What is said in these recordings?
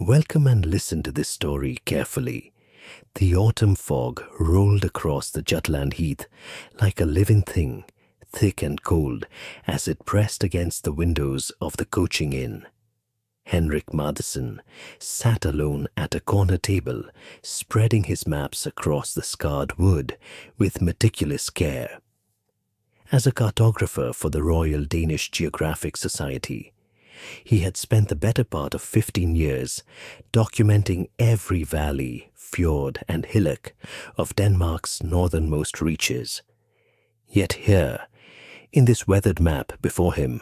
Welcome and listen to this story carefully. The autumn fog rolled across the Jutland Heath like a living thing, thick and cold, as it pressed against the windows of the coaching inn. Henrik Madsen sat alone at a corner table, spreading his maps across the scarred wood with meticulous care. As a cartographer for the Royal Danish Geographic Society, he had spent the better part of 15 years documenting every valley, fjord, and hillock of Denmark's northernmost reaches. Yet here, in this weathered map before him,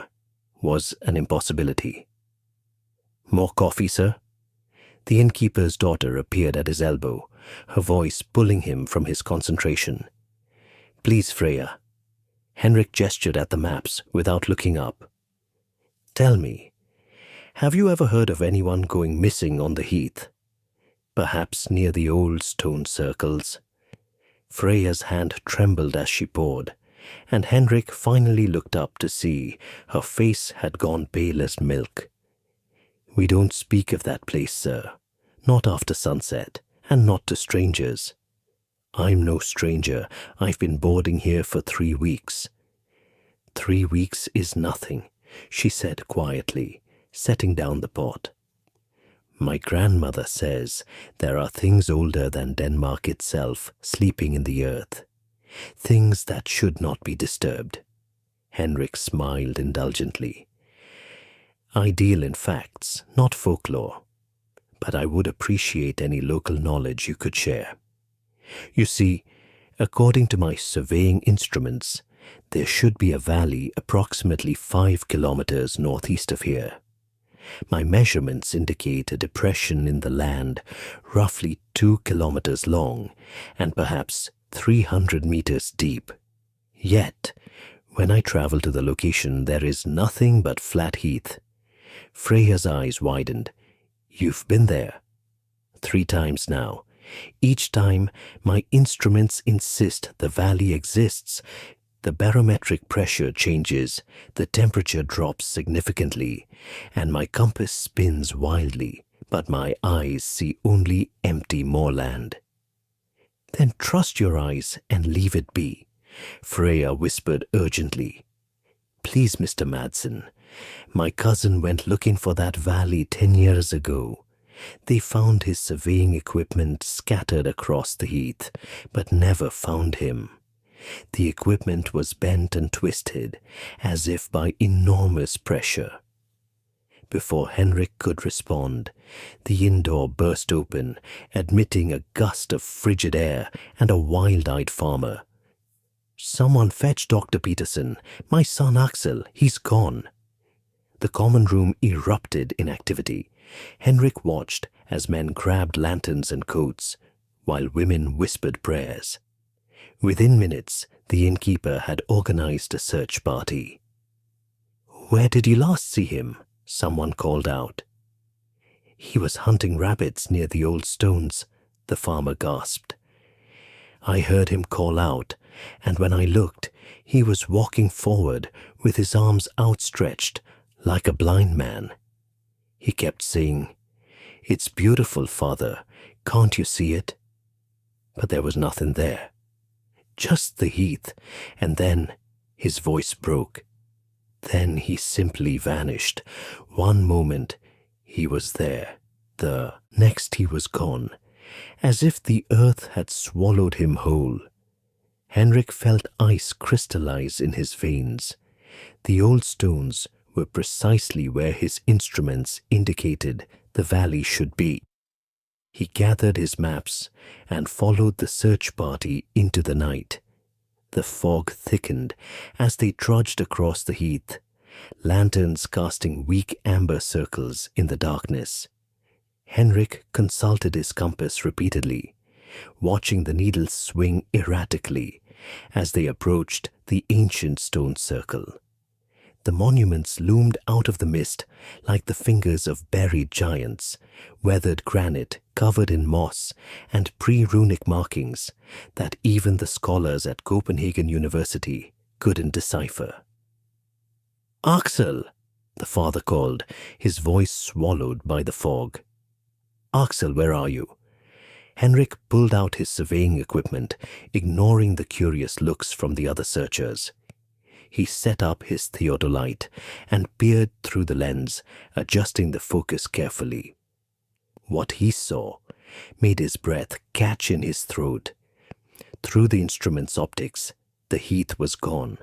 was an impossibility. "More coffee, sir?" The innkeeper's daughter appeared at his elbow, her voice pulling him from his concentration. "Please, Freya." Henrik gestured at the maps without looking up. "Tell me, have you ever heard of anyone going missing on the heath? Perhaps near the old stone circles?" Freya's hand trembled as she poured, and Henrik finally looked up to see her face had gone pale as milk. "We don't speak of that place, sir. Not after sunset, and not to strangers. I'm no stranger. I've been boarding here for 3 weeks." "3 weeks is nothing," she said quietly, setting down the pot. "My grandmother says there are things older than Denmark itself sleeping in the earth. Things that should not be disturbed." Henrik smiled indulgently. "I deal in facts, not folklore, but I would appreciate any local knowledge you could share. You see, according to my surveying instruments, there should be a valley approximately 5 kilometers northeast of here. My measurements indicate a depression in the land roughly 2 kilometers long and perhaps 300 meters deep. Yet, when I travel to the location, there is nothing but flat heath." Freya's eyes widened. "You've been there?" "3 times now. Each time, my instruments insist the valley exists. The barometric pressure changes, the temperature drops significantly, and my compass spins wildly, but my eyes see only empty moorland." "Then trust your eyes and leave it be," Freya whispered urgently. "Please, Mr. Madsen, my cousin went looking for that valley 10 years ago. They found his surveying equipment scattered across the heath, but never found him. The equipment was bent and twisted, as if by enormous pressure." Before Henrik could respond, the inn door burst open, admitting a gust of frigid air and a wild-eyed farmer. "Someone fetch Dr. Peterson. My son Axel, he's gone." The common room erupted in activity. Henrik watched as men grabbed lanterns and coats, while women whispered prayers. Within minutes, the innkeeper had organized a search party. "Where did you last see him?" someone called out. "He was hunting rabbits near the old stones," the farmer gasped. "I heard him call out, and when I looked, he was walking forward with his arms outstretched like a blind man. He kept saying, 'It's beautiful, father. Can't you see it?' But there was nothing there. Just the heath, and then his voice broke. Then he simply vanished. One moment he was there, the next he was gone, as if the earth had swallowed him whole." Henrik felt ice crystallize in his veins. The old stones were precisely where his instruments indicated the valley should be. He gathered his maps and followed the search party into the night. The fog thickened as they trudged across the heath, lanterns casting weak amber circles in the darkness. Henrik consulted his compass repeatedly, watching the needles swing erratically as they approached the ancient stone circle. The monuments loomed out of the mist like the fingers of buried giants, weathered granite covered in moss and pre-runic markings that even the scholars at Copenhagen University couldn't decipher. "Axel!" the father called, his voice swallowed by the fog. Axel, where are you? Henrik pulled out his surveying equipment, ignoring the curious looks from the other searchers. He set up his theodolite and peered through the lens, adjusting the focus carefully. What he saw made his breath catch in his throat. Through the instrument's optics, the heath was gone.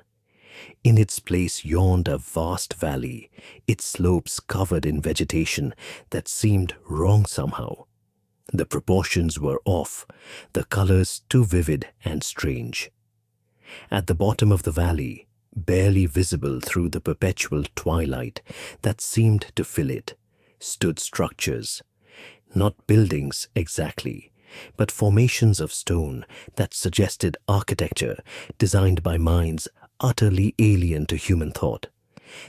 In its place yawned a vast valley, its slopes covered in vegetation that seemed wrong somehow. The proportions were off, the colors too vivid and strange. At the bottom of the valley, barely visible through the perpetual twilight that seemed to fill it, stood structures. Not buildings exactly, but formations of stone that suggested architecture designed by minds utterly alien to human thought.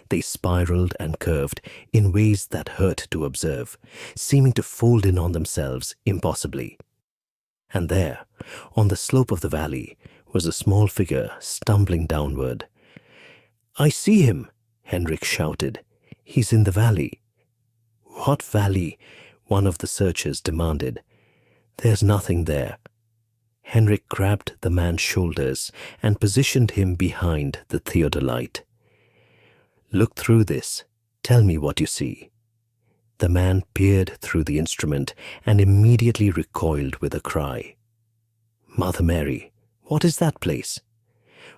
They spiraled and curved in ways that hurt to observe, seeming to fold in on themselves impossibly. And there, on the slope of the valley, was a small figure stumbling downward. "I see him," Henrik shouted. "He's in the valley." "What valley?" one of the searchers demanded. "There's nothing there." Henrik grabbed the man's shoulders and positioned him behind the theodolite. "Look through this. Tell me what you see." The man peered through the instrument and immediately recoiled with a cry. "Mother Mary, what is that place?"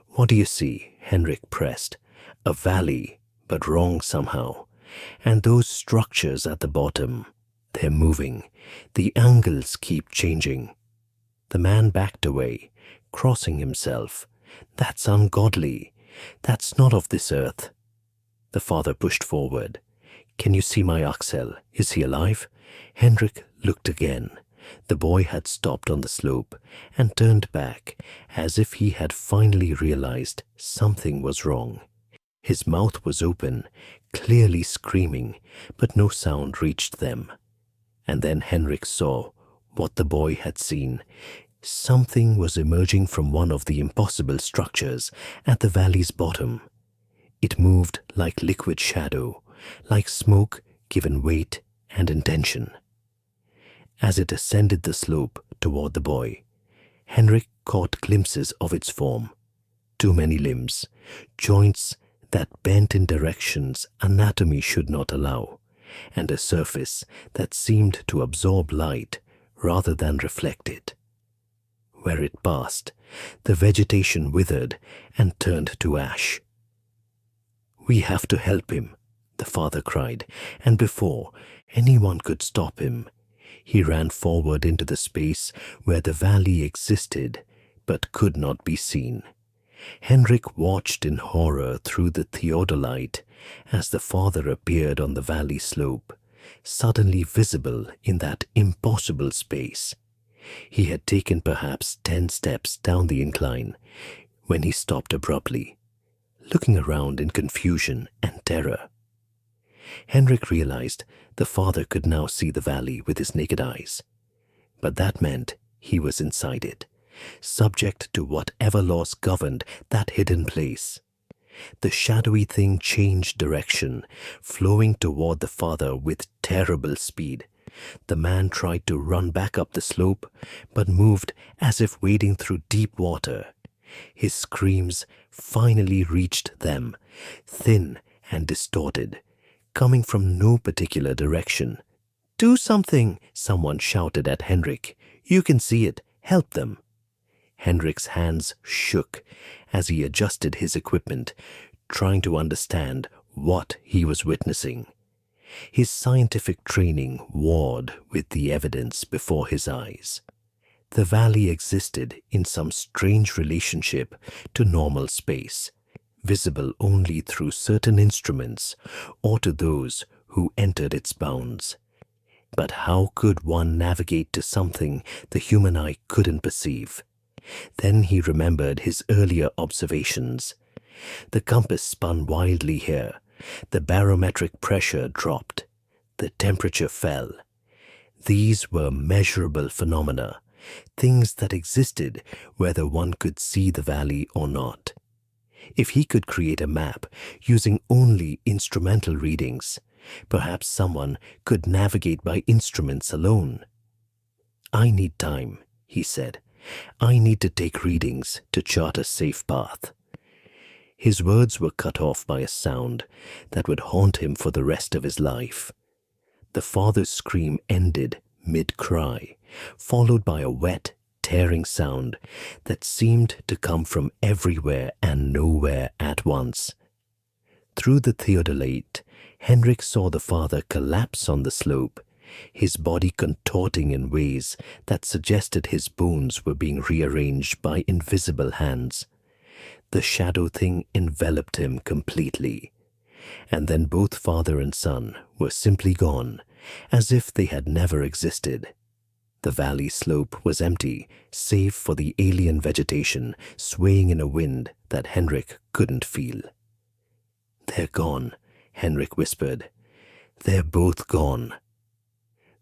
"What do you see?" Henrik pressed. "A valley, but wrong somehow. And those structures at the bottom, they're moving. The angles keep changing." The man backed away, crossing himself. "That's ungodly. That's not of this earth." The father pushed forward. "Can you see my Axel? Is he alive?" Henrik looked again. The boy had stopped on the slope and turned back, as if he had finally realized something was wrong. His mouth was open, clearly screaming, but no sound reached them. And then Henrik saw what the boy had seen. Something was emerging from one of the impossible structures at the valley's bottom. It moved like liquid shadow, like smoke given weight and intention. As it ascended the slope toward the boy, Henrik caught glimpses of its form. Too many limbs, joints that bent in directions anatomy should not allow, and a surface that seemed to absorb light rather than reflect it. Where it passed, the vegetation withered and turned to ash. "We have to help him," the father cried, and before anyone could stop him, he ran forward into the space where the valley existed but could not be seen. Henrik watched in horror through the theodolite as the father appeared on the valley slope, suddenly visible in that impossible space. He had taken perhaps 10 steps down the incline when he stopped abruptly, looking around in confusion and terror. Henrik realized the father could now see the valley with his naked eyes, but that meant he was inside it, subject to whatever laws governed that hidden place. The shadowy thing changed direction, flowing toward the father with terrible speed. The man tried to run back up the slope, but moved as if wading through deep water. His screams finally reached them, thin and distorted, coming from no particular direction. "Do something!" someone shouted at Henrik. "You can see it. Help them!" Henrik's hands shook as he adjusted his equipment, trying to understand what he was witnessing. His scientific training warred with the evidence before his eyes. The valley existed in some strange relationship to normal space, visible only through certain instruments or to those who entered its bounds. But how could one navigate to something the human eye couldn't perceive? Then he remembered his earlier observations. The compass spun wildly here. The barometric pressure dropped. The temperature fell. These were measurable phenomena, things that existed whether one could see the valley or not. If he could create a map using only instrumental readings, Perhaps someone could navigate by instruments alone. I need time, he said. I need to take readings to chart a safe path. His words were cut off by a sound that would haunt him for the rest of his life. The father's scream ended mid-cry, followed by a wet, tearing sound that seemed to come from everywhere and nowhere at once. Through the theodolite, Henrik saw the father collapse on the slope, his body contorting in ways that suggested his bones were being rearranged by invisible hands. The shadow thing enveloped him completely, and then both father and son were simply gone, as if they had never existed. The valley slope was empty, save for the alien vegetation swaying in a wind that Henrik couldn't feel. "They're gone," Henrik whispered. "They're both gone."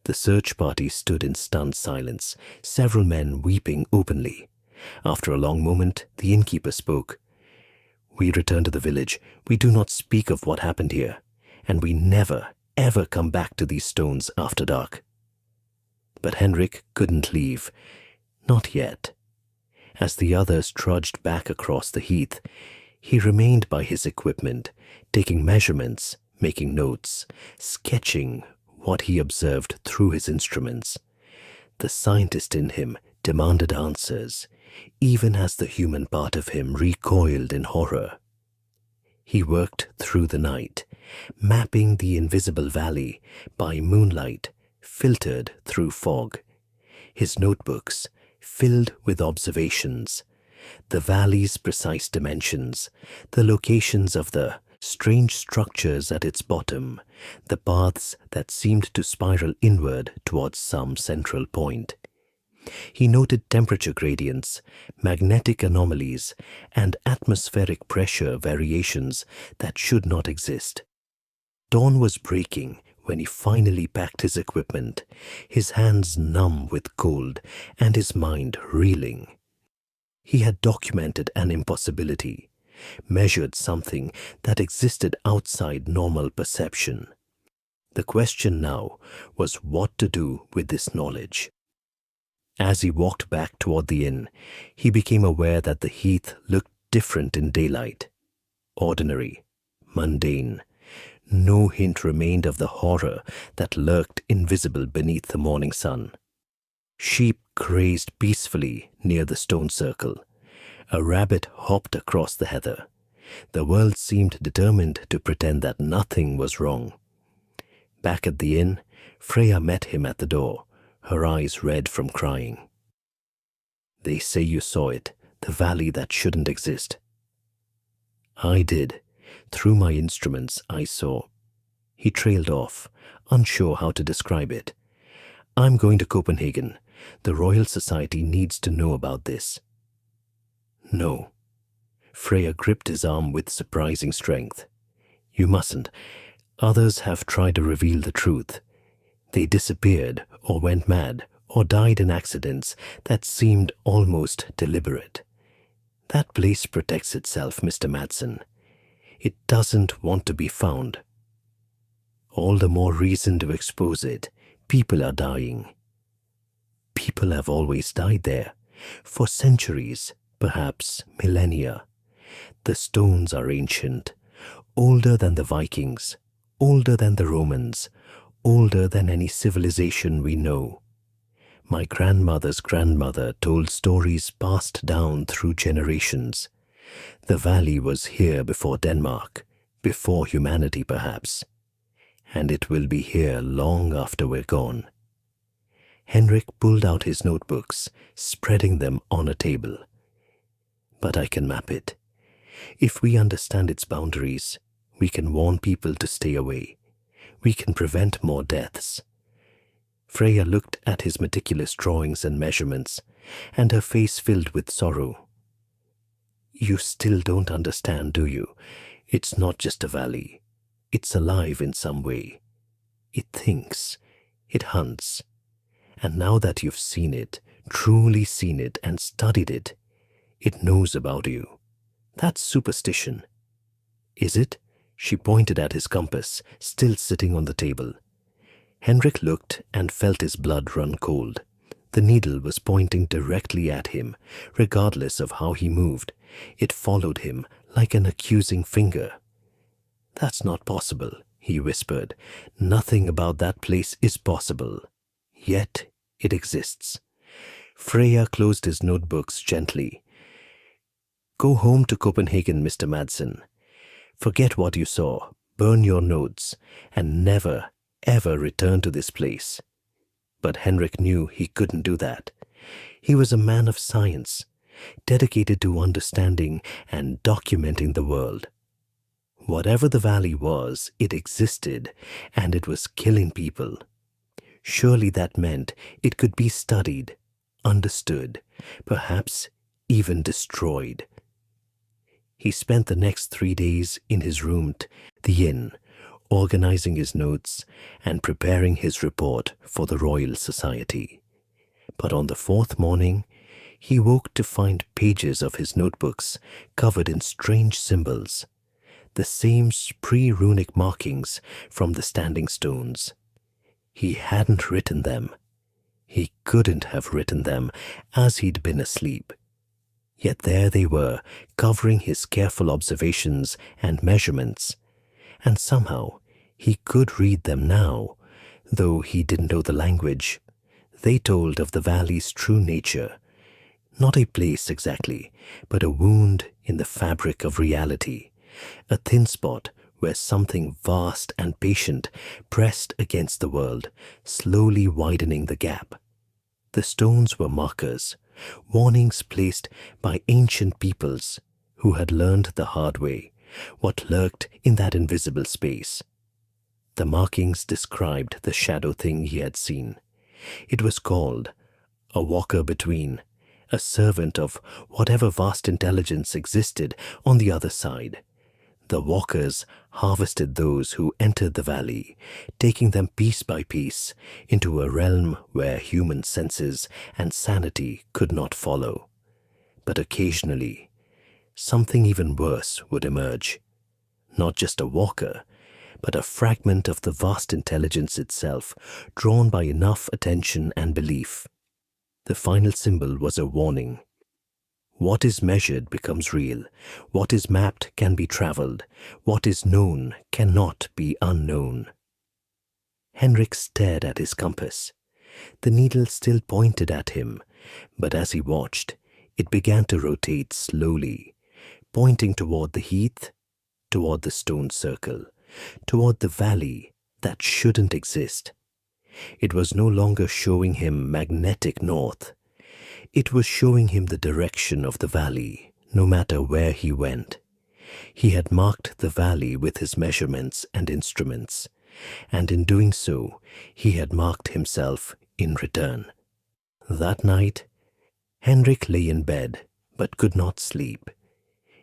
The search party stood in stunned silence, several men weeping openly. After a long moment, the innkeeper spoke. "We return to the village. We do not speak of what happened here, and we never, ever come back to these stones after dark." But Henrik couldn't leave. Not yet. As the others trudged back across the heath, he remained by his equipment, taking measurements, making notes, sketching what he observed through his instruments. The scientist in him demanded answers, even as the human part of him recoiled in horror. He worked through the night, mapping the invisible valley by moonlight filtered through fog. His notebooks filled with observations, the valley's precise dimensions, the locations of the strange structures at its bottom, the paths that seemed to spiral inward towards some central point. He noted temperature gradients, magnetic anomalies, and atmospheric pressure variations that should not exist. Dawn was breaking when he finally packed his equipment, his hands numb with cold and his mind reeling. He had documented an impossibility, measured something that existed outside normal perception. The question now was what to do with this knowledge. As he walked back toward the inn, he became aware that the heath looked different in daylight. Ordinary, mundane. No hint remained of the horror that lurked invisible beneath the morning sun. Sheep grazed peacefully near the stone circle. A rabbit hopped across the heather. The world seemed determined to pretend that nothing was wrong. Back at the inn, Freya met him at the door, her eyes red from crying. "They say you saw it, the valley that shouldn't exist." "I did. Through my instruments, I saw." He trailed off, unsure how to describe it. "I'm going to Copenhagen. The Royal Society needs to know about this." "No." Freya gripped his arm with surprising strength. "You mustn't. Others have tried to reveal the truth. They disappeared or went mad or died in accidents that seemed almost deliberate. That place protects itself, Mr. Madsen. It doesn't want to be found. All the more reason to expose it. People are dying." "People have always died there. For centuries, perhaps millennia. The stones are ancient, older than the Vikings, older than the Romans, older than any civilization we know. My grandmother's grandmother told stories passed down through generations. The valley was here before Denmark, before humanity perhaps, and it will be here long after we're gone." Henrik pulled out his notebooks, spreading them on a table. "But I can map it. If we understand its boundaries, we can warn people to stay away. We can prevent more deaths." Freya looked at his meticulous drawings and measurements, and her face filled with sorrow. "You still don't understand, do you? It's not just a valley. It's alive in some way. It thinks. It hunts. And now that you've seen it, truly seen it and studied it, it knows about you. That's superstition." "Is it?" She pointed at his compass, still sitting on the table. Henrik looked and felt his blood run cold. The needle was pointing directly at him, regardless of how he moved. It followed him like an accusing finger. "That's not possible," he whispered. "Nothing about that place is possible. Yet it exists." Freya closed his notebooks gently. "Go home to Copenhagen, Mr. Madsen. Forget what you saw, burn your notes, and never, ever return to this place." But Henrik knew he couldn't do that. He was a man of science, dedicated to understanding and documenting the world. Whatever the valley was, it existed, and it was killing people. Surely that meant it could be studied, understood, perhaps even destroyed. He spent the next 3 days in his room at the inn, organizing his notes and preparing his report for the Royal Society. But on the 4th morning, he woke to find pages of his notebooks covered in strange symbols, the same pre-runic markings from the standing stones. He hadn't written them. He couldn't have written them, as he'd been asleep. Yet there they were, covering his careful observations and measurements, and somehow he could read them now, though he didn't know the language. They told of the valley's true nature, not a place exactly, but a wound in the fabric of reality, a thin spot where something vast and patient pressed against the world, slowly widening the gap. The stones were markers, warnings placed by ancient peoples who had learned the hard way what lurked in that invisible space. The markings described the shadow thing he had seen. It was called a walker between, a servant of whatever vast intelligence existed on the other side. The walkers harvested those who entered the valley, taking them piece by piece into a realm where human senses and sanity could not follow. But occasionally, something even worse would emerge. Not just a walker, but a fragment of the vast intelligence itself, drawn by enough attention and belief. The final symbol was a warning. What is measured becomes real. What is mapped can be traveled. What is known cannot be unknown. Henrik stared at his compass. The needle still pointed at him, but as he watched, it began to rotate slowly, pointing toward the heath, toward the stone circle, toward the valley that shouldn't exist. It was no longer showing him magnetic north. It was showing him the direction of the valley, no matter where he went. He had marked the valley with his measurements and instruments, and in doing so, he had marked himself in return. That night, Henrik lay in bed, but could not sleep.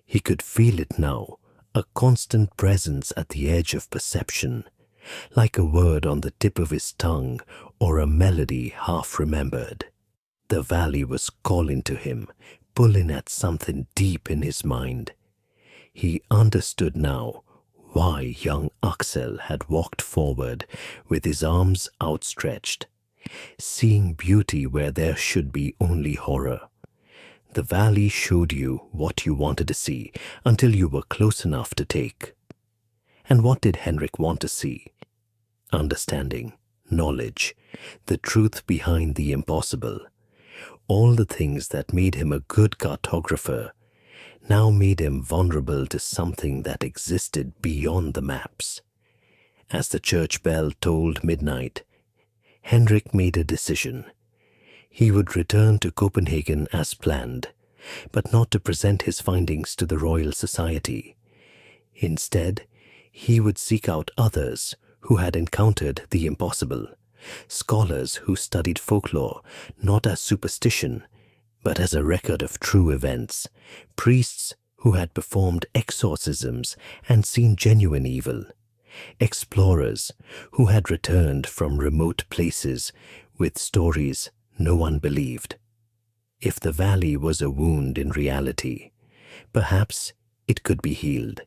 He could feel it now, a constant presence at the edge of perception, like a word on the tip of his tongue or a melody half remembered. The valley was calling to him, pulling at something deep in his mind. He understood now why young Axel had walked forward with his arms outstretched, seeing beauty where there should be only horror. The valley showed you what you wanted to see until you were close enough to take. And what did Henrik want to see? Understanding, knowledge, the truth behind the impossible. All the things that made him a good cartographer now made him vulnerable to something that existed beyond the maps. As the church bell tolled midnight, Henrik made a decision. He would return to Copenhagen as planned, but not to present his findings to the Royal Society. Instead, he would seek out others who had encountered the impossible, scholars who studied folklore not as superstition, but as a record of true events, priests who had performed exorcisms and seen genuine evil, explorers who had returned from remote places with stories no one believed. If the valley was a wound in reality, perhaps it could be healed.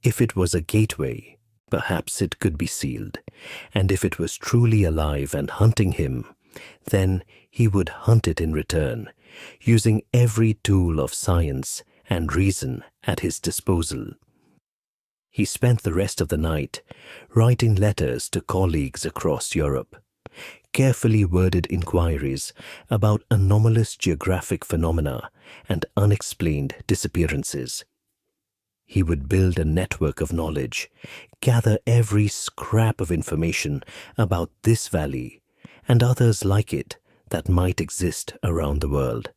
If it was a gateway, perhaps it could be sealed, and if it was truly alive and hunting him, then he would hunt it in return, using every tool of science and reason at his disposal. He spent the rest of the night writing letters to colleagues across Europe, carefully worded inquiries about anomalous geographic phenomena and unexplained disappearances. He would build a network of knowledge, gather every scrap of information about this valley and others like it that might exist around the world.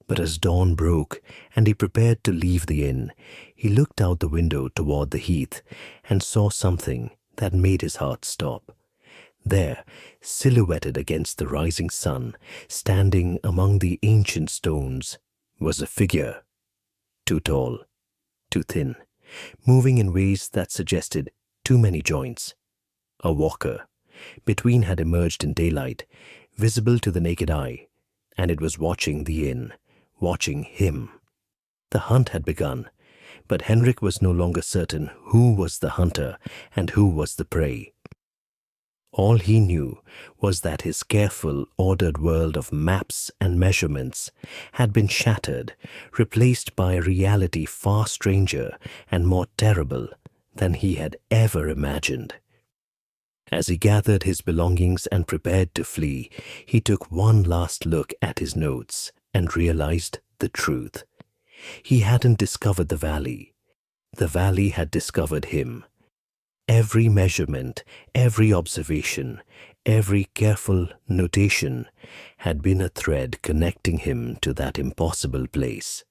But as dawn broke and he prepared to leave the inn, he looked out the window toward the heath and saw something that made his heart stop. There, silhouetted against the rising sun, standing among the ancient stones, was a figure, too tall, too thin, moving in ways that suggested too many joints. A walker. Between had emerged in daylight, visible to the naked eye, and it was watching the inn, watching him. The hunt had begun, but Henrik was no longer certain who was the hunter and who was the prey. All he knew was that his careful, ordered world of maps and measurements had been shattered, replaced by a reality far stranger and more terrible than he had ever imagined. As he gathered his belongings and prepared to flee, he took one last look at his notes and realized the truth. He hadn't discovered the valley. The valley had discovered him. Every measurement, every observation, every careful notation had been a thread connecting him to that impossible place.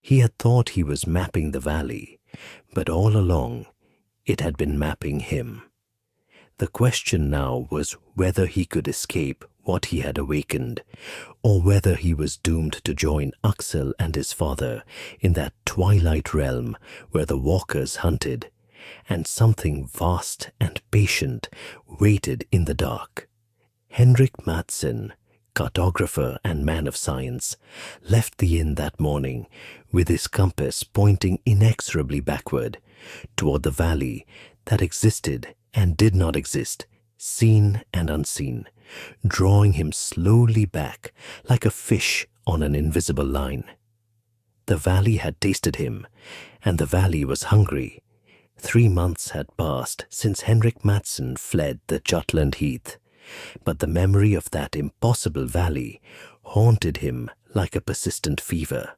He had thought he was mapping the valley, but all along it had been mapping him. The question now was whether he could escape what he had awakened, or whether he was doomed to join Axel and his father in that twilight realm where the walkers hunted, and something vast and patient waited in the dark. Henrik Madsen, cartographer and man of science, left the inn that morning with his compass pointing inexorably backward toward the valley that existed and did not exist, seen and unseen, drawing him slowly back like a fish on an invisible line. The valley had tasted him, and the valley was hungry. 3 months had passed since Henrik Madsen fled the Jutland Heath, but the memory of that impossible valley haunted him like a persistent fever.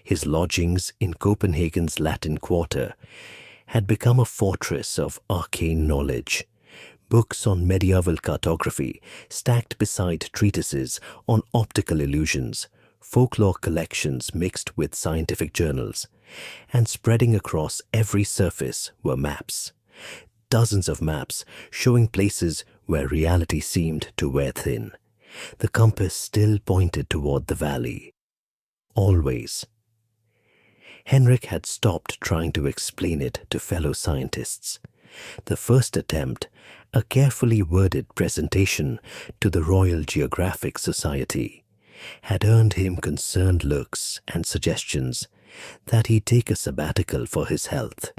His lodgings in Copenhagen's Latin Quarter had become a fortress of arcane knowledge. Books on medieval cartography stacked beside treatises on optical illusions, folklore collections mixed with scientific journals, and spreading across every surface were maps. Dozens of maps showing places where reality seemed to wear thin. The compass still pointed toward the valley. Always. Henrik had stopped trying to explain it to fellow scientists. The first attempt, a carefully worded presentation to the Royal Geographic Society, had earned him concerned looks and suggestions that he take a sabbatical for his health.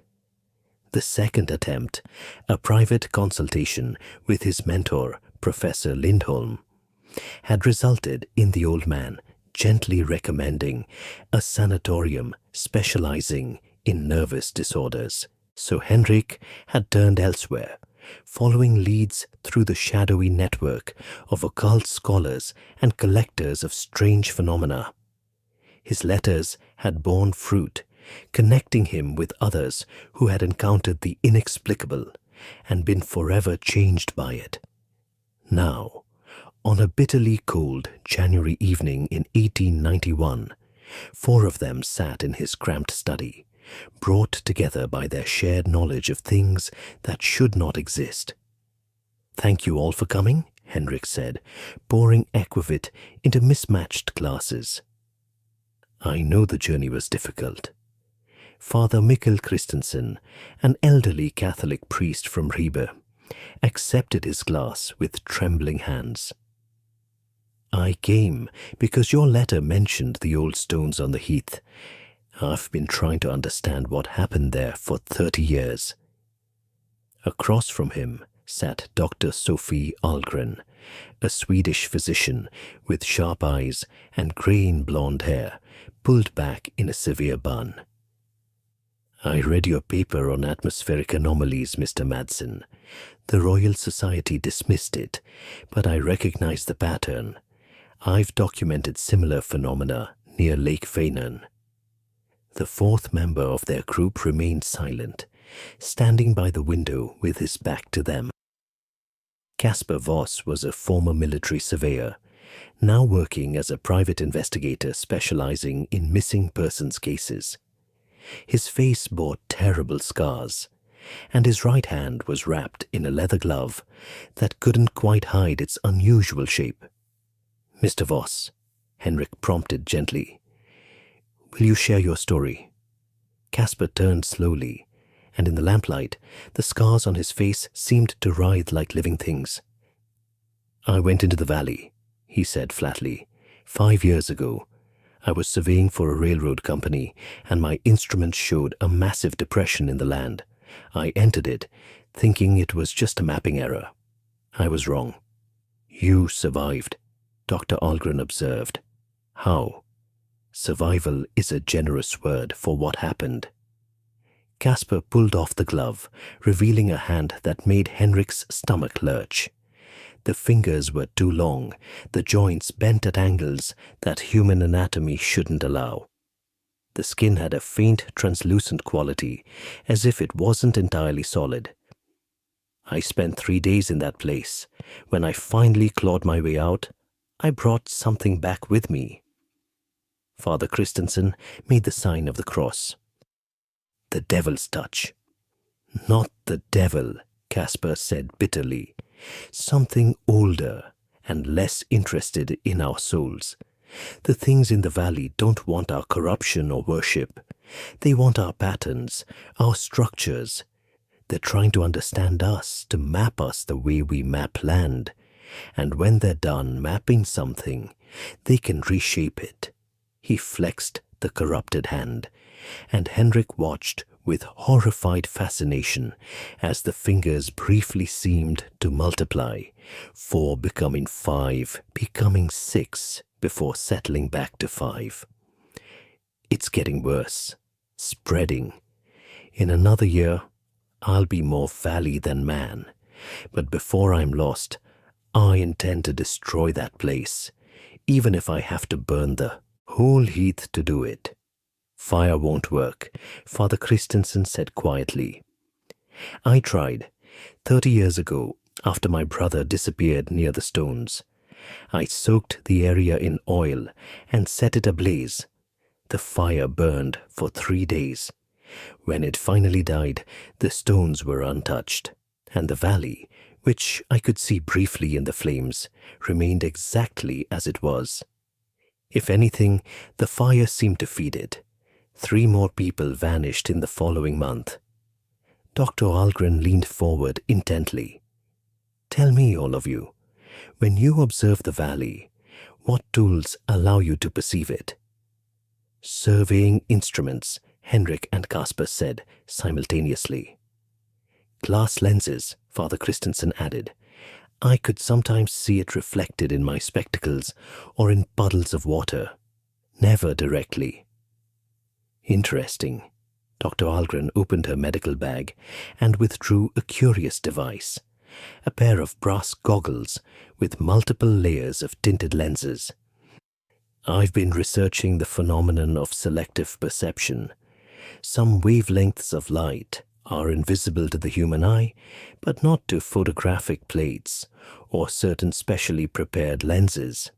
The second attempt, a private consultation with his mentor, Professor Lindholm, had resulted in the old man gently recommending a sanatorium specializing in nervous disorders. So Henrik had turned elsewhere, following leads through the shadowy network of occult scholars and collectors of strange phenomena. His letters had borne fruit, connecting him with others who had encountered the inexplicable and been forever changed by it. Now, on a bitterly cold January evening in 1891, 4 of them sat in his cramped study, brought together by their shared knowledge of things that should not exist. "Thank you all for coming," Henrik said, pouring aquavit into mismatched glasses. "I know the journey was difficult." Father Mikkel Christensen, an elderly Catholic priest from Ribe, accepted his glass with trembling hands. "I came because your letter mentioned the old stones on the heath, I've been trying to understand what happened there for 30 years. Across from him sat Dr. Sophie Ahlgren, a Swedish physician with sharp eyes and graying blonde hair pulled back in a severe bun. I read your paper on atmospheric anomalies, Mr. Madsen. The Royal Society dismissed it, but I recognize the pattern. I've documented similar phenomena near Lake Vänern. The fourth member of their group remained silent, standing by the window with his back to them. Casper Voss was a former military surveyor, now working as a private investigator specializing in missing persons cases. His face bore terrible scars, and his right hand was wrapped in a leather glove that couldn't quite hide its unusual shape. "Mr. Voss," Henrik prompted gently, "will you share your story?" Casper turned slowly, and in the lamplight, the scars on his face seemed to writhe like living things. "I went into the valley," he said flatly. 5 years ago, I was surveying for a railroad company, and my instruments showed a massive depression in the land. I entered it, thinking it was just a mapping error. I was wrong. "You survived," Dr. Ahlgren observed. "How?" "Survival is a generous word for what happened." Casper pulled off the glove, revealing a hand that made Henrik's stomach lurch. The fingers were too long, the joints bent at angles that human anatomy shouldn't allow. The skin had a faint, translucent quality, as if it wasn't entirely solid. "I spent 3 days in that place. When I finally clawed my way out, I brought something back with me." Father Christensen made the sign of the cross. "The devil's touch." "Not the devil," Casper said bitterly. "Something older and less interested in our souls. The things in the valley don't want our corruption or worship. They want our patterns, our structures. They're trying to understand us, to map us the way we map land. And when they're done mapping something, they can reshape it." He flexed the corrupted hand, and Henrik watched with horrified fascination as the fingers briefly seemed to multiply, 4 becoming 5, becoming 6, before settling back to 5. "It's getting worse, spreading. In another year, I'll be more valley than man, but before I'm lost, I intend to destroy that place, even if I have to burn the whole heath to do it." "Fire won't work," Father Christensen said quietly. "I tried 30 years ago after my brother disappeared near the stones. I soaked the area in oil and set it ablaze. The fire burned for 3 days. When it finally died, the stones were untouched, and the valley, which I could see briefly in the flames, remained exactly as it was. If anything, the fire seemed to feed it. 3 more people vanished in the following month." Dr. Ahlgren leaned forward intently. "Tell me, all of you, when you observe the valley, what tools allow you to perceive it?" "Surveying instruments," Henrik and Casper said simultaneously. "Glass lenses," Father Christensen added. "I could sometimes see it reflected in my spectacles or in puddles of water. Never directly." "Interesting." Dr. Ahlgren opened her medical bag and withdrew a curious device, a pair of brass goggles with multiple layers of tinted lenses. "I've been researching the phenomenon of selective perception. Some wavelengths of light are invisible to the human eye, but not to photographic plates or certain specially prepared lenses.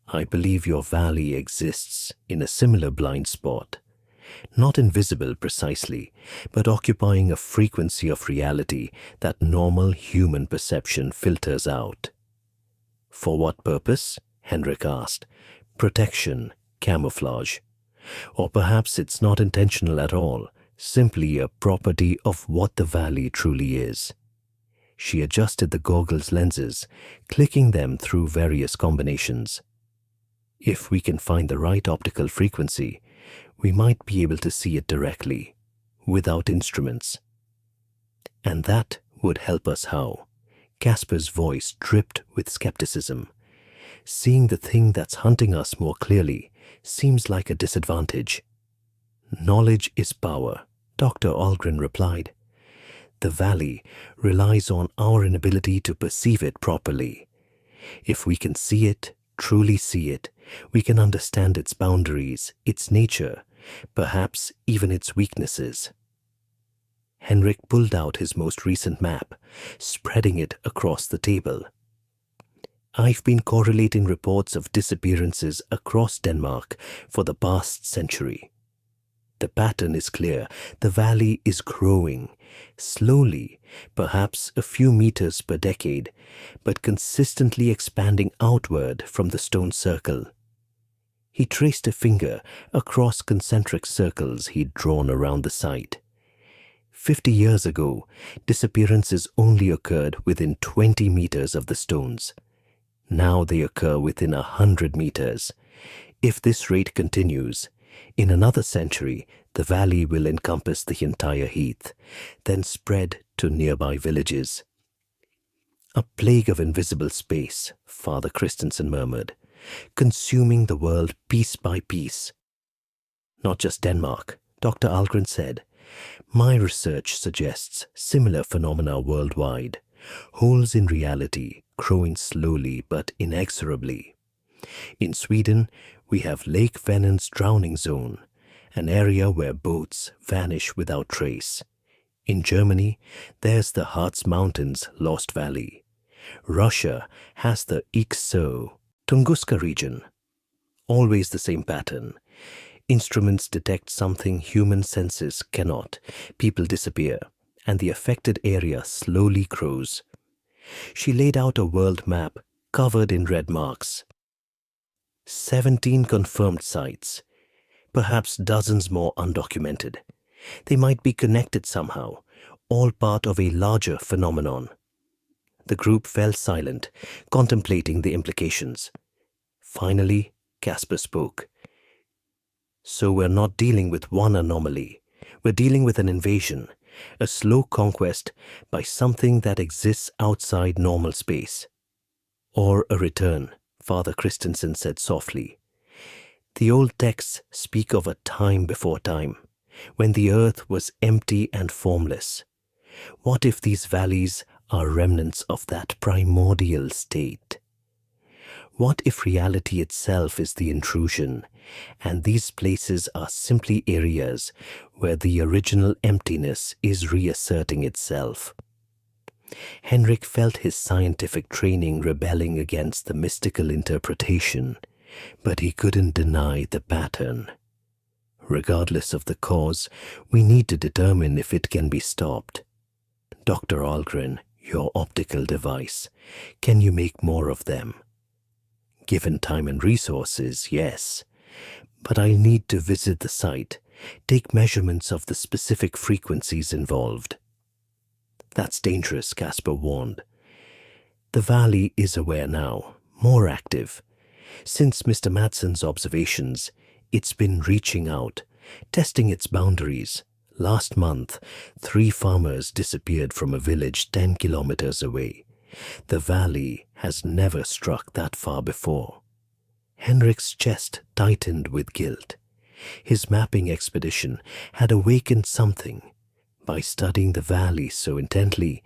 I believe your valley exists in a similar blind spot, not invisible precisely, but occupying a frequency of reality that normal human perception filters out." "For what purpose?" Henrik asked. "Protection, camouflage. Or perhaps it's not intentional at all, simply a property of what the valley truly is." She adjusted the goggles lenses, clicking them through various combinations. "If we can find the right optical frequency, we might be able to see it directly, without instruments. And that would help us how? Casper's voice dripped with skepticism. Seeing the thing that's hunting us more clearly seems like a disadvantage. Knowledge is power, Dr. Algren replied. The valley relies on our inability to perceive it properly. If we can see it, truly see it, we can understand its boundaries, its nature, perhaps even its weaknesses. Henrik pulled out his most recent map, spreading it across the table. I've been correlating reports of disappearances across Denmark for the past century. The pattern is clear. The valley is growing, slowly, perhaps a few meters per decade, but consistently expanding outward from the stone circle. He traced a finger across concentric circles he'd drawn around the site. 50 years ago, disappearances only occurred within 20 meters of the stones. Now they occur within 100 meters. If this rate continues, in another century, the valley will encompass the entire heath, then spread to nearby villages. A plague of invisible space, Father Christensen murmured, consuming the world piece by piece. Not just Denmark, Dr. Algren said. My research suggests similar phenomena worldwide, holes in reality growing slowly but inexorably. In Sweden, we have Lake Vänerns drowning zone, an area where boats vanish without trace. In Germany, there's the Harz Mountains Lost Valley. Russia has the Ikso, Tunguska region. Always the same pattern. Instruments detect something human senses cannot. People disappear, and the affected area slowly grows. She laid out a world map covered in red marks. 17 confirmed sites, perhaps dozens more undocumented. They might be connected somehow, all part of a larger phenomenon. The group fell silent, contemplating the implications. Finally, Casper spoke. So we're not dealing with one anomaly. We're dealing with an invasion, a slow conquest by something that exists outside normal space. Or a return, Father Christensen said softly. The old texts speak of a time before time, when the earth was empty and formless. What if these valleys are remnants of that primordial state? What if reality itself is the intrusion, and these places are simply areas where the original emptiness is reasserting itself? Henrik felt his scientific training rebelling against the mystical interpretation, but he couldn't deny the pattern. Regardless of the cause, we need to determine if it can be stopped. Dr. Algren, your optical device, can you make more of them? Given time and resources, yes. But I'll need to visit the site, take measurements of the specific frequencies involved. That's dangerous, Casper warned. The valley is aware now, more active. Since Mr. Madsen's observations, it's been reaching out, testing its boundaries. Last month, 3 farmers disappeared from a village 10 kilometers away. The valley has never struck that far before. Henrik's chest tightened with guilt. His mapping expedition had awakened something. By studying the valley so intently,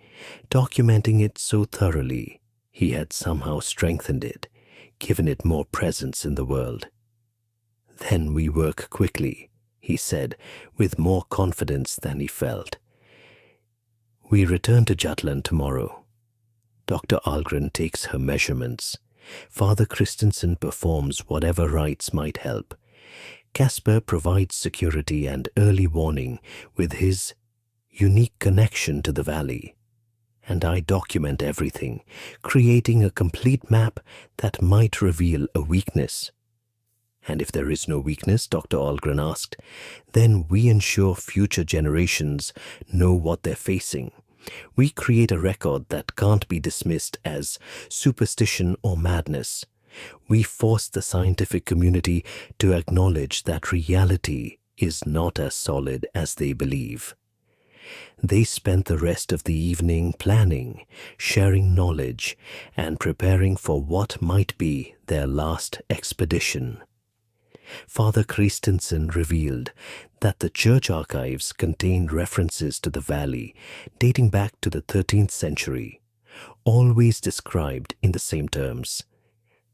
documenting it so thoroughly, he had somehow strengthened it, given it more presence in the world. Then we work quickly, he said, with more confidence than he felt. We return to Jutland tomorrow. Dr. Algren takes her measurements. Father Christensen performs whatever rites might help. Casper provides security and early warning with his unique connection to the valley. And I document everything, creating a complete map that might reveal a weakness. And if there is no weakness, Dr. Algren asked, then we ensure future generations know what they're facing. We create a record that can't be dismissed as superstition or madness. We force the scientific community to acknowledge that reality is not as solid as they believe. They spent the rest of the evening planning, sharing knowledge, and preparing for what might be their last expedition. Father Christensen revealed that the church archives contained references to the valley dating back to the 13th century, always described in the same terms: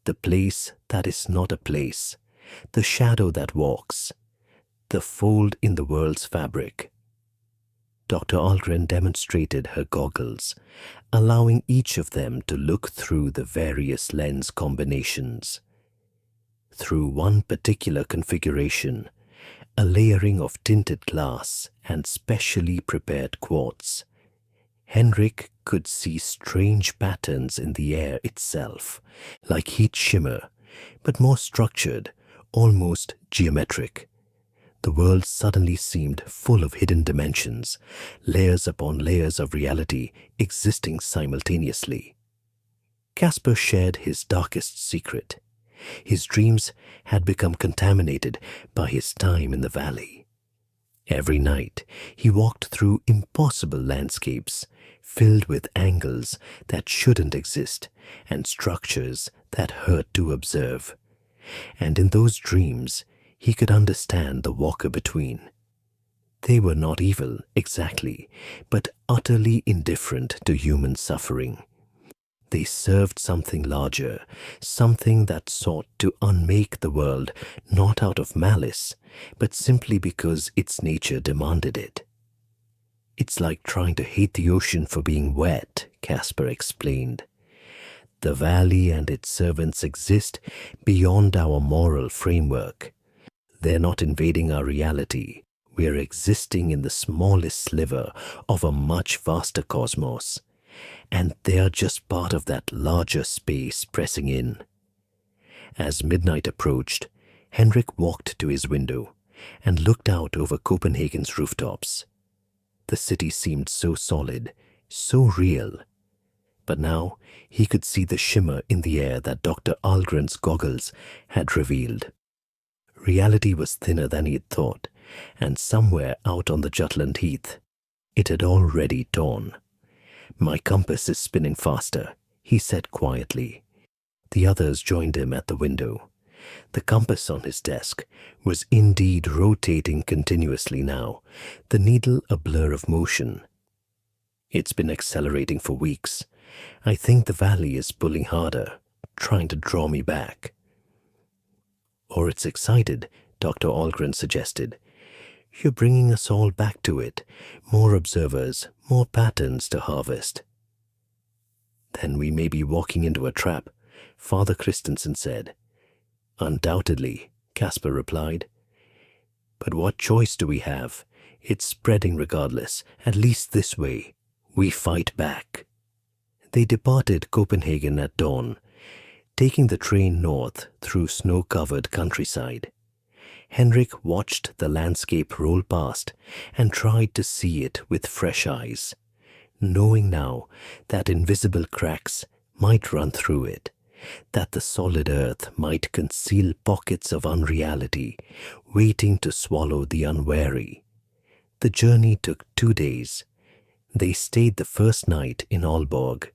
the place that is not a place, the shadow that walks, the fold in the world's fabric. Dr. Algren demonstrated her goggles, allowing each of them to look through the various lens combinations. Through one particular configuration, a layering of tinted glass and specially prepared quartz, Henrik could see strange patterns in the air itself, like heat shimmer, but more structured, almost geometric. The world suddenly seemed full of hidden dimensions, layers upon layers of reality existing simultaneously. Caspar shared his darkest secret. His dreams had become contaminated by his time in the valley. Every night he walked through impossible landscapes, filled with angles that shouldn't exist and structures that hurt to observe. And in those dreams, he could understand the walker between. They were not evil, exactly, but utterly indifferent to human suffering. They served something larger, something that sought to unmake the world not out of malice, but simply because its nature demanded it. It's like trying to hate the ocean for being wet, Caspar explained. The valley and its servants exist beyond our moral framework. They're not invading our reality. We're existing in the smallest sliver of a much vaster cosmos, and they are just part of that larger space pressing in. As midnight approached, Henrik walked to his window and looked out over Copenhagen's rooftops. The city seemed so solid, so real. But now he could see the shimmer in the air that Dr. Algren's goggles had revealed. Reality was thinner than he'd thought, and somewhere out on the Jutland Heath, it had already torn. "My compass is spinning faster," he said quietly. The others joined him at the window. The compass on his desk was indeed rotating continuously now, the needle a blur of motion. "It's been accelerating for weeks. I think the valley is pulling harder, trying to draw me back." "Or it's excited," Dr. Algren suggested. "You're bringing us all back to it. More observers, more patterns to harvest." "Then we may be walking into a trap," Father Christensen said. "Undoubtedly," Caspar replied. "But what choice do we have? It's spreading regardless, at least this way. We fight back." They departed Copenhagen at dawn, taking the train north through snow-covered countryside. Henrik watched the landscape roll past and tried to see it with fresh eyes, knowing now that invisible cracks might run through it, that the solid earth might conceal pockets of unreality waiting to swallow the unwary. The journey took 2 days. They stayed the first night in Aalborg,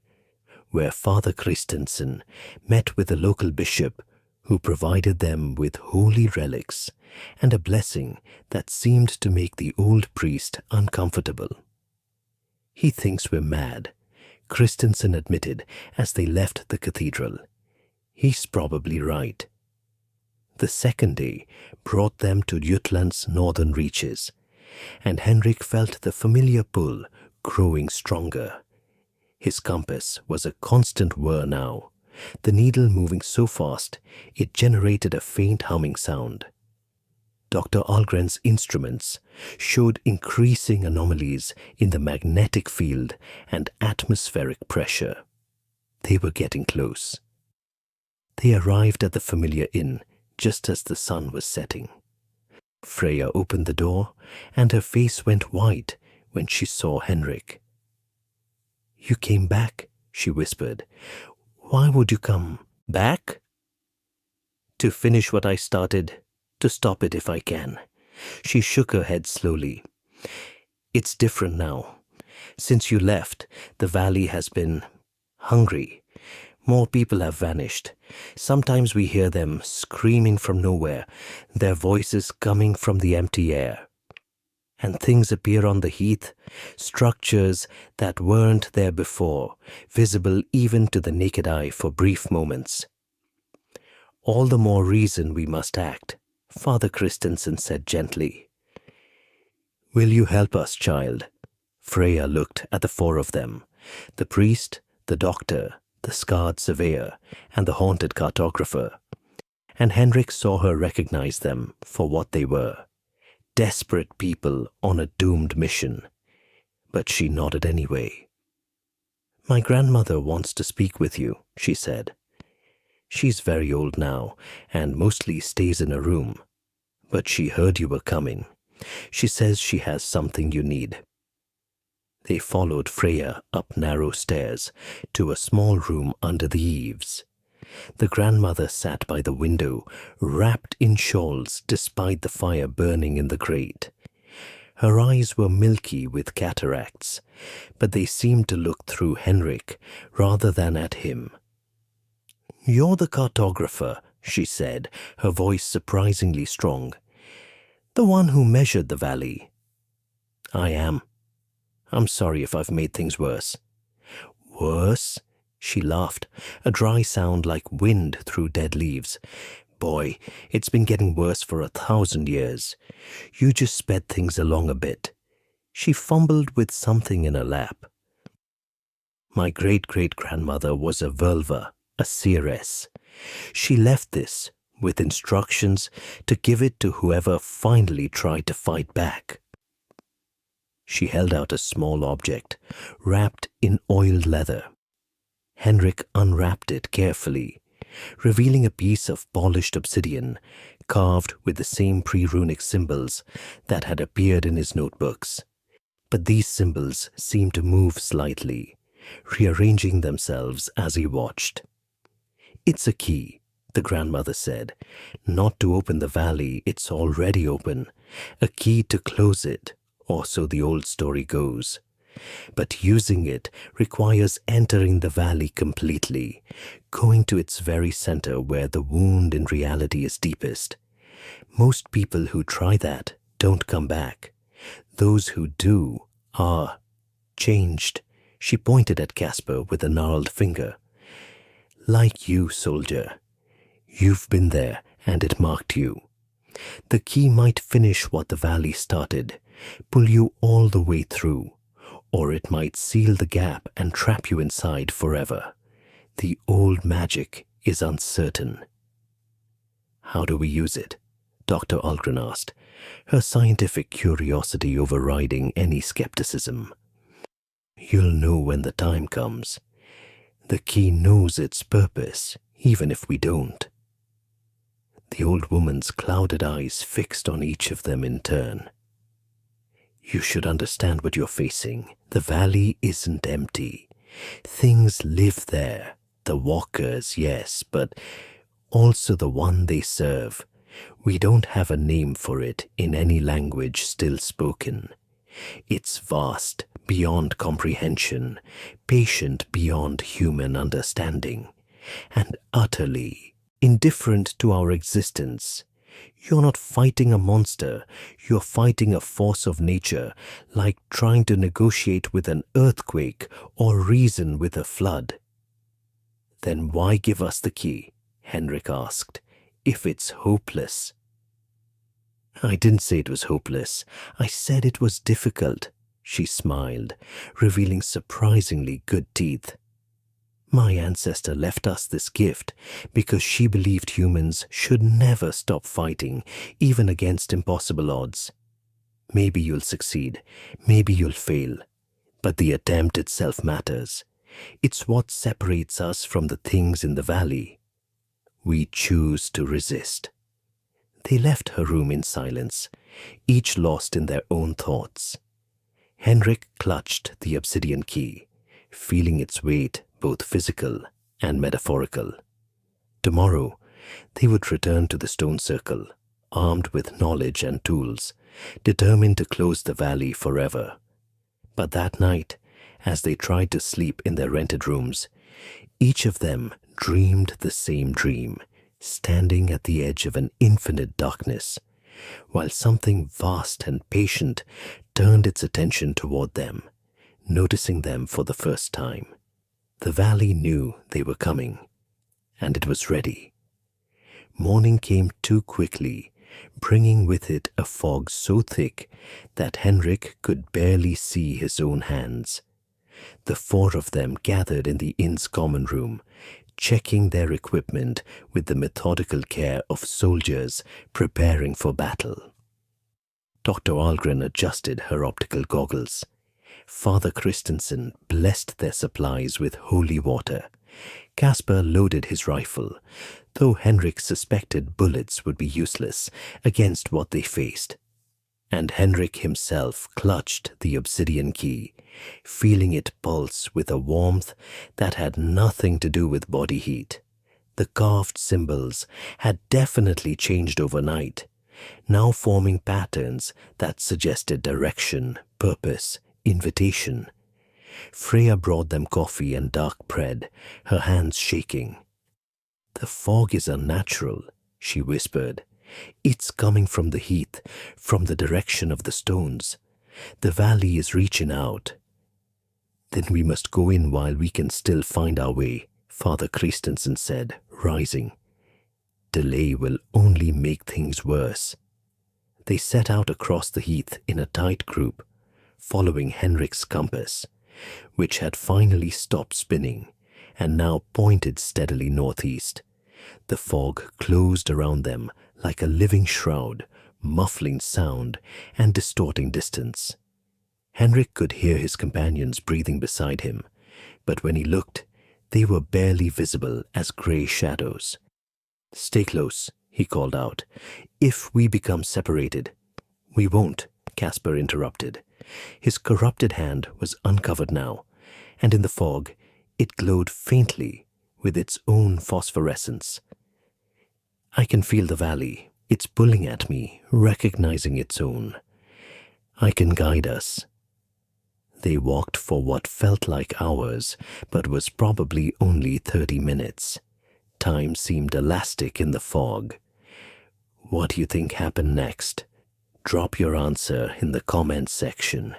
where Father Christensen met with a local bishop who provided them with holy relics and a blessing that seemed to make the old priest uncomfortable. "He thinks we're mad," Christensen admitted as they left the cathedral. "He's probably right." The second day brought them to Jutland's northern reaches, and Henrik felt the familiar pull growing stronger. His compass was a constant whir now, the needle moving so fast it generated a faint humming sound. Dr. Algren's instruments showed increasing anomalies in the magnetic field and atmospheric pressure. They were getting close. They arrived at the familiar inn just as the sun was setting. Freya opened the door, and her face went white when she saw Henrik. "You came back," she whispered. "Why would you come back?" To finish what I started, to stop it if I can. She shook her head slowly. It's different now. Since you left, the valley has been hungry. More people have vanished. Sometimes we hear them screaming from nowhere, their voices coming from the empty air. And things appear on the heath, structures that weren't there before, visible even to the naked eye for brief moments. All the more reason we must act, Father Christensen said gently. Will you help us, child? Freya looked at the four of them, the priest, the doctor, the scarred surveyor, and the haunted cartographer. And Henrik saw her recognize them for what they were, desperate people on a doomed mission. But she nodded anyway. My grandmother wants to speak with you, she said. She's very old now and mostly stays in a room, but she heard you were coming. She says she has something you need. They followed Freya up narrow stairs to a small room under the eaves. The grandmother sat by the window, wrapped in shawls despite the fire burning in the grate. Her eyes were milky with cataracts, but they seemed to look through Henrik rather than at him. You're the cartographer, she said, her voice surprisingly strong. The one who measured the valley. I am. I'm sorry if I've made things worse. Worse? She laughed, a dry sound like wind through dead leaves. Boy, it's been getting worse for 1,000 years. You just sped things along a bit. She fumbled with something in her lap. My great-great-grandmother was a Völva, a seeress. She left this, with instructions to give it to whoever finally tried to fight back. She held out a small object, wrapped in oiled leather. Henrik unwrapped it carefully, revealing a piece of polished obsidian, carved with the same pre-runic symbols that had appeared in his notebooks. But these symbols seemed to move slightly, rearranging themselves as he watched. It's a key, the grandmother said. Not to open the valley, it's already open. A key to close it, or so the old story goes. But using it requires entering the valley completely, going to its very center where the wound in reality is deepest. Most people who try that don't come back. Those who do are changed. She pointed at Casper with a gnarled finger. Like you, soldier. You've been there and it marked you. The key might finish what the valley started, pull you all the way through, or it might seal the gap and trap you inside forever. The old magic is uncertain. How do we use it? Dr. Algren asked, her scientific curiosity overriding any skepticism. You'll know when the time comes. The key knows its purpose, even if we don't. The old woman's clouded eyes fixed on each of them in turn. You should understand what you're facing. The valley isn't empty. Things live there. The walkers, yes, but also the one they serve. We don't have a name for it in any language still spoken. It's vast, beyond comprehension, patient beyond human understanding, and utterly indifferent to our existence. You're not fighting a monster, you're fighting a force of nature, like trying to negotiate with an earthquake or reason with a flood. Then why give us the key? Henrik asked, if it's hopeless. I didn't say it was hopeless. I said it was difficult. She smiled, revealing surprisingly good teeth. My ancestor left us this gift because she believed humans should never stop fighting, even against impossible odds. Maybe you'll succeed, maybe you'll fail, but the attempt itself matters. It's what separates us from the things in the valley. We choose to resist. They left her room in silence, each lost in their own thoughts. Henrik clutched the obsidian key, feeling its weight both physical and metaphorical. Tomorrow, They would return to the stone circle, armed with knowledge and tools, determined to close the valley forever. But that night, as they tried to sleep in their rented rooms, each of them dreamed the same dream, standing at the edge of an infinite darkness, while something vast and patient turned its attention toward them, noticing them for the first time. The valley knew they were coming, and it was ready. Morning came too quickly, bringing with it a fog so thick that Henrik could barely see his own hands. The four of them gathered in the inn's common room, checking their equipment with the methodical care of soldiers preparing for battle. Dr. Algren adjusted her optical goggles. Father Christensen blessed their supplies with holy water. Caspar loaded his rifle, though Henrik suspected bullets would be useless against what they faced. And Henrik himself clutched the obsidian key, feeling it pulse with a warmth that had nothing to do with body heat. The carved symbols had definitely changed overnight, now forming patterns that suggested direction, purpose, invitation. Freya brought them coffee and dark bread, her hands shaking. "The fog is unnatural," she whispered. "It's coming from the heath, from the direction of the stones. The valley is reaching out." "Then we must go in while we can still find our way," Father Christensen said, rising. "Delay will only make things worse." They set out across the heath in a tight group, following Henrik's compass, which had finally stopped spinning and now pointed steadily northeast. The fog closed around them like a living shroud, muffling sound and distorting distance. Henrik could hear his companions breathing beside him, but when he looked, they were barely visible as grey shadows. "Stay close," he called out. "If we become separated—" "We won't," Caspar interrupted. His corrupted hand was uncovered now, and in the fog it glowed faintly with its own phosphorescence. "I can feel the valley. It's pulling at me, recognizing its own. I can guide us." They walked for what felt like hours, but was probably only 30 minutes. Time seemed elastic in the fog. What do you think happened next? Drop your answer in the comments section.